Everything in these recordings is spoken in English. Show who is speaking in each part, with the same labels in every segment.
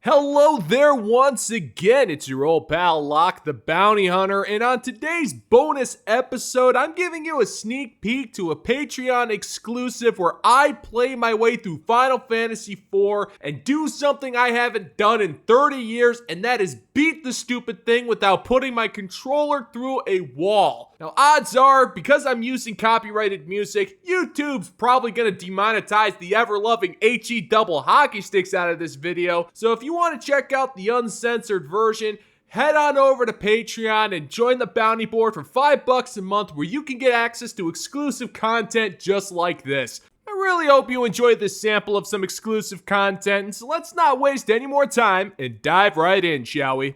Speaker 1: Hello there once again, it's your old pal Locke the Bounty Hunter, and on today's bonus episode, I'm giving you a sneak peek to a Patreon exclusive where I play my way through Final Fantasy IV and do something I haven't done in 30 years, and that is beat the stupid thing without putting my controller through a wall. Now, odds are, because I'm using copyrighted music, YouTube's probably gonna demonetize the ever-loving HE double hockey sticks out of this video, so if you want to check out the uncensored version, head on over to Patreon and join the bounty board for $5 a month where you can get access to exclusive content just like this. I really hope you enjoyed this sample of some exclusive content, so let's not waste any more time and dive right in, shall we?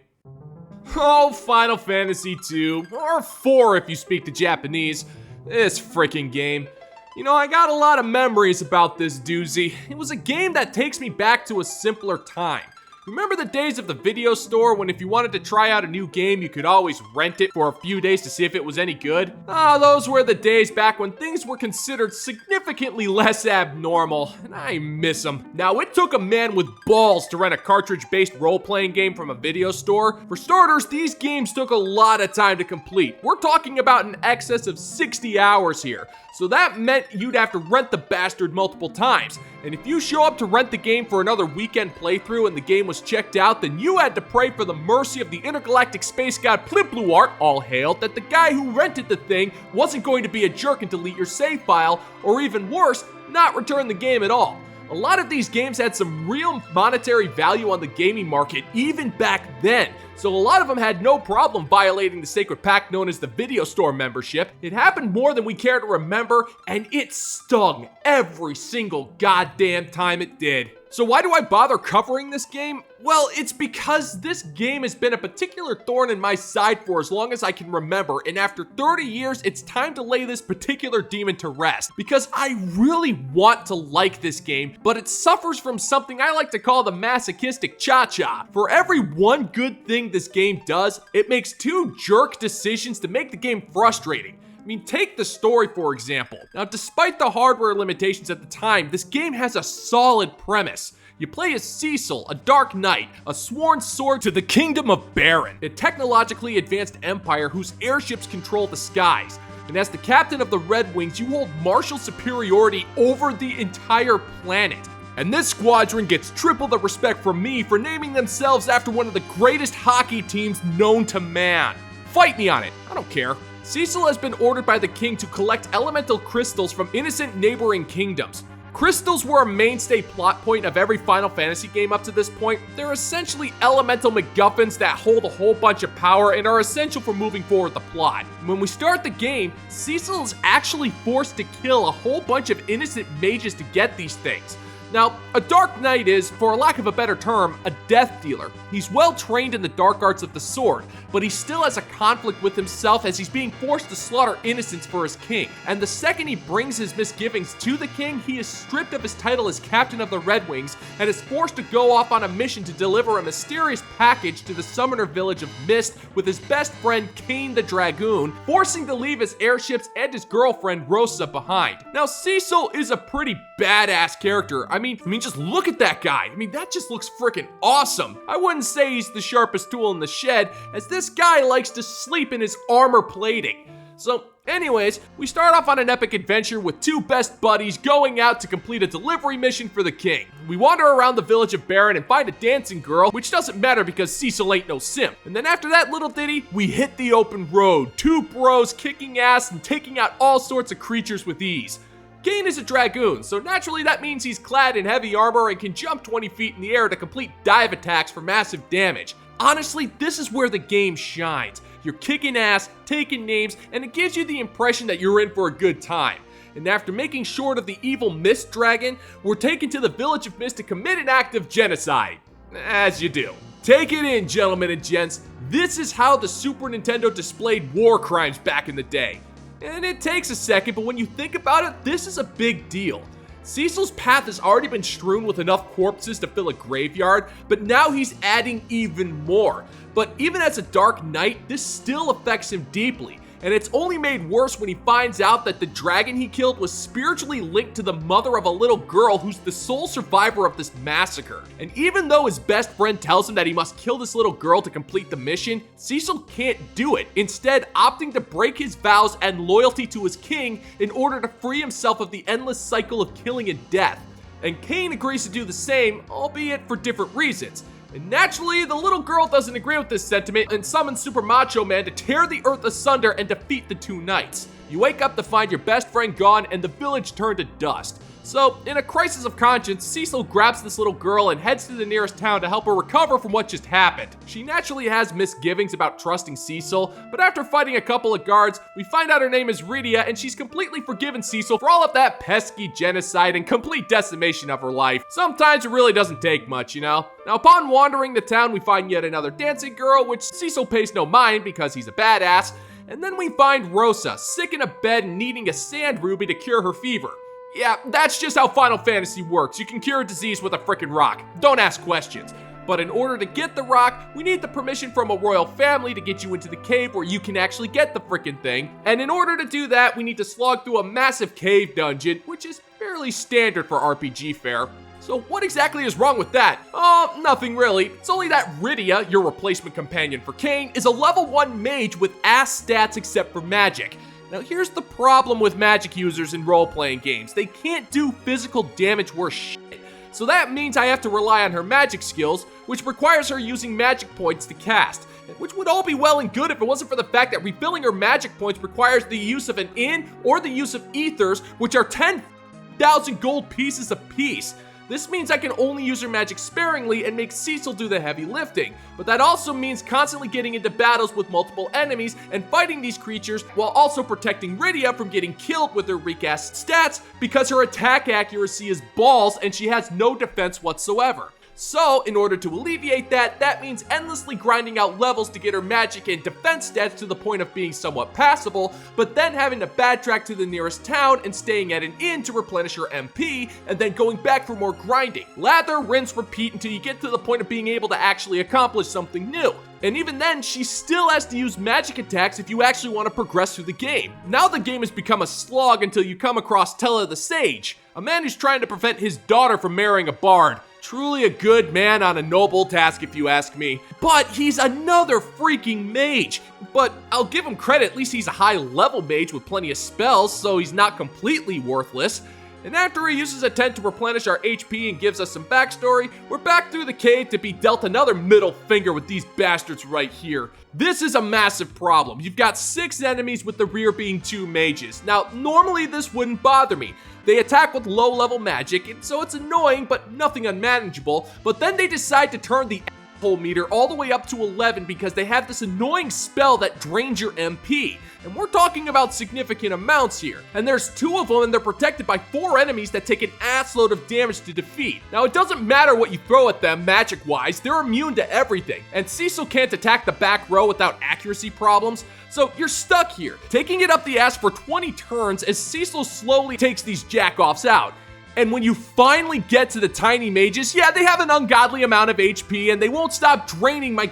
Speaker 1: Oh, Final Fantasy II, or 4 if you speak the Japanese, this freaking game. You know, I got a lot of memories about this doozy. It was a game that takes me back to a simpler time. Remember the days of the video store when if you wanted to try out a new game, you could always rent it for a few days to see if it was any good? Those were the days back when things were considered significantly less abnormal, and I miss them. Now, it took a man with balls to rent a cartridge-based role-playing game from a video store. For starters, these games took a lot of time to complete. We're talking about in excess of 60 hours here. So that meant you'd have to rent the bastard multiple times. And if you show up to rent the game for another weekend playthrough and the game was checked out, then you had to pray for the mercy of the intergalactic space god Plimpluart, all hail, that the guy who rented the thing wasn't going to be a jerk and delete your save file, or even worse, not return the game at all. A lot of these games had some real monetary value on the gaming market even back then, so a lot of them had no problem violating the sacred pact known as the video store membership. It happened more than we care to remember, and it stung every single goddamn time it did. So why do I bother covering this game? Well, it's because this game has been a particular thorn in my side for as long as I can remember, and after 30 years, it's time to lay this particular demon to rest, because I really want to like this game, but it suffers from something I like to call the masochistic cha-cha. For every one good thing this game does, it makes two jerk decisions to make the game frustrating. I mean, take the story, for example. Now, despite the hardware limitations at the time, this game has a solid premise. You play as Cecil, a dark knight, a sworn sword to the kingdom of Baron, a technologically advanced empire whose airships control the skies. And as the captain of the Red Wings, you hold martial superiority over the entire planet. And this squadron gets triple the respect from me for naming themselves after one of the greatest hockey teams known to man. Fight me on it, I don't care. Cecil has been ordered by the king to collect elemental crystals from innocent neighboring kingdoms. Crystals were a mainstay plot point of every Final Fantasy game up to this point. They're essentially elemental MacGuffins that hold a whole bunch of power and are essential for moving forward the plot. When we start the game, Cecil is actually forced to kill a whole bunch of innocent mages to get these things. Now, a Dark Knight is, for lack of a better term, a death dealer. He's well trained in the dark arts of the sword, but he still has a conflict with himself as he's being forced to slaughter innocents for his king. And the second he brings his misgivings to the king, he is stripped of his title as captain of the Red Wings and is forced to go off on a mission to deliver a mysterious package to the summoner village of Mist with his best friend Kane the Dragoon, forcing to leave his airships and his girlfriend Rosa behind. Now, Cecil is a pretty badass character. I mean, just look at that guy. I mean, that just looks freaking awesome. I wouldn't say he's the sharpest tool in the shed, as this guy likes to sleep in his armor plating. So, anyways, we start off on an epic adventure with two best buddies going out to complete a delivery mission for the king. We wander around the village of Baron and find a dancing girl, which doesn't matter because Cecil ain't no simp. And then after that little ditty, we hit the open road. Two bros kicking ass and taking out all sorts of creatures with ease. Kane is a dragoon, so naturally that means he's clad in heavy armor and can jump 20 feet in the air to complete dive attacks for massive damage. Honestly, this is where the game shines. You're kicking ass, taking names, and it gives you the impression that you're in for a good time. And after making short of the evil Mist Dragon, we're taken to the village of Mist to commit an act of genocide. As you do. Take it in, gentlemen and gents. This is how the Super Nintendo displayed war crimes back in the day. And it takes a second, but when you think about it, this is a big deal. Cecil's path has already been strewn with enough corpses to fill a graveyard, but now he's adding even more. But even as a Dark Knight, this still affects him deeply. and it's only made worse when he finds out that the dragon he killed was spiritually linked to the mother of a little girl who's the sole survivor of this massacre. And even though his best friend tells him that he must kill this little girl to complete the mission, Cecil can't do it, instead opting to break his vows and loyalty to his king in order to free himself of the endless cycle of killing and death. And Cain agrees to do the same, albeit for different reasons. And naturally, the little girl doesn't agree with this sentiment and summons Super Macho Man to tear the earth asunder and defeat the two knights. You wake up to find your best friend gone and the village turned to dust. So, in a crisis of conscience, Cecil grabs this little girl and heads to the nearest town to help her recover from what just happened. She naturally has misgivings about trusting Cecil, but after fighting a couple of guards, we find out her name is Rydia and she's completely forgiven Cecil for all of that pesky genocide and complete decimation of her life. Sometimes it really doesn't take much, you know? Now, upon wandering the town, we find yet another dancing girl, which Cecil pays no mind because he's a badass, and then we find Rosa, sick in a bed and needing a sand ruby to cure her fever. Yeah, that's just how Final Fantasy works. You can cure a disease with a frickin' rock. Don't ask questions. But in order to get the rock, we need the permission from a royal family to get you into the cave where you can actually get the frickin' thing. And in order to do that, we need to slog through a massive cave dungeon, which is fairly standard for RPG fare. So what exactly is wrong with that? Oh, nothing really. It's only that Rydia, your replacement companion for Cain, is a level 1 mage with ass stats except for magic. Now here's the problem with magic users in role-playing games. They can't do physical damage worth shit. So that means I have to rely on her magic skills, which requires her using magic points to cast. Which would all be well and good if it wasn't for the fact that refilling her magic points requires the use of an inn or the use of ethers, which are 10,000 gold pieces apiece. This means I can only use her magic sparingly and make Cecil do the heavy lifting, but that also means constantly getting into battles with multiple enemies and fighting these creatures while also protecting Rydia from getting killed with her weak-ass stats because her attack accuracy is balls and she has no defense whatsoever. So, in order to alleviate that, that means endlessly grinding out levels to get her magic and defense stats to the point of being somewhat passable, but then having to backtrack to the nearest town and staying at an inn to replenish her MP, and then going back for more grinding. Lather, rinse, repeat until you get to the point of being able to actually accomplish something new. And even then, she still has to use magic attacks if you actually want to progress through the game. Now the game has become a slog until you come across Tella the Sage, a man who's trying to prevent his daughter from marrying a bard. Truly a good man on a noble task if you ask me. But he's another freaking mage. But I'll give him credit, at least he's a high level mage with plenty of spells, so he's not completely worthless. And after he uses a tent to replenish our HP and gives us some backstory, we're back through the cave to be dealt another middle finger with these bastards right here. This is a massive problem. You've got 6 enemies with the rear being 2 mages. Now, normally this wouldn't bother me. They attack with low-level magic, and so it's annoying, but nothing unmanageable. But then they decide to turn the asshole meter all the way up to 11 because they have this annoying spell that drains your MP. And we're talking about significant amounts here. And there's 2 of them, and they're protected by 4 enemies that take an assload of damage to defeat. Now, it doesn't matter what you throw at them magic-wise, they're immune to everything. And Cecil can't attack the back row without accuracy problems. So you're stuck here, taking it up the ass for 20 turns as Cecil slowly takes these jackoffs out. And when you finally get to the tiny mages, yeah, they have an ungodly amount of HP and they won't stop draining my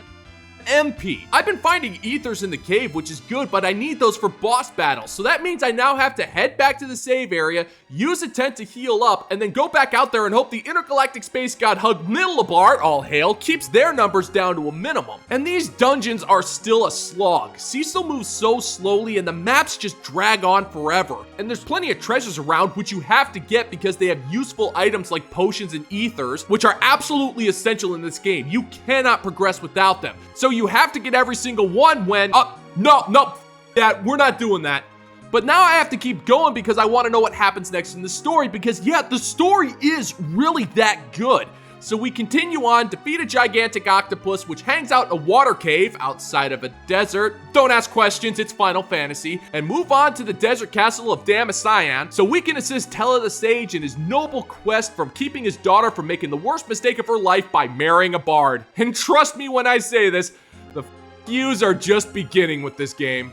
Speaker 1: MP. I've been finding ethers in the cave, which is good, but I need those for boss battles. So that means I now have to head back to the save area, use a tent to heal up, and then go back out there and hope the intergalactic space god Hugmilabart, all hail, keeps their numbers down to a minimum. And these dungeons are still a slog. Cecil moves so slowly and the maps just drag on forever. And there's plenty of treasures around which you have to get because they have useful items like potions and ethers, which are absolutely essential in this game. You cannot progress without them. So you have to get every single one when, no, we're not doing that. But now I have to keep going because I want to know what happens next in the story because yeah, the story is really that good. So we continue on, defeat a gigantic octopus which hangs out in a water cave outside of a desert. Don't ask questions, it's Final Fantasy. And move on to the desert castle of Damasian so we can assist Tella the Sage in his noble quest from keeping his daughter from making the worst mistake of her life by marrying a bard. And trust me when I say this, the f***yous are just beginning with this game.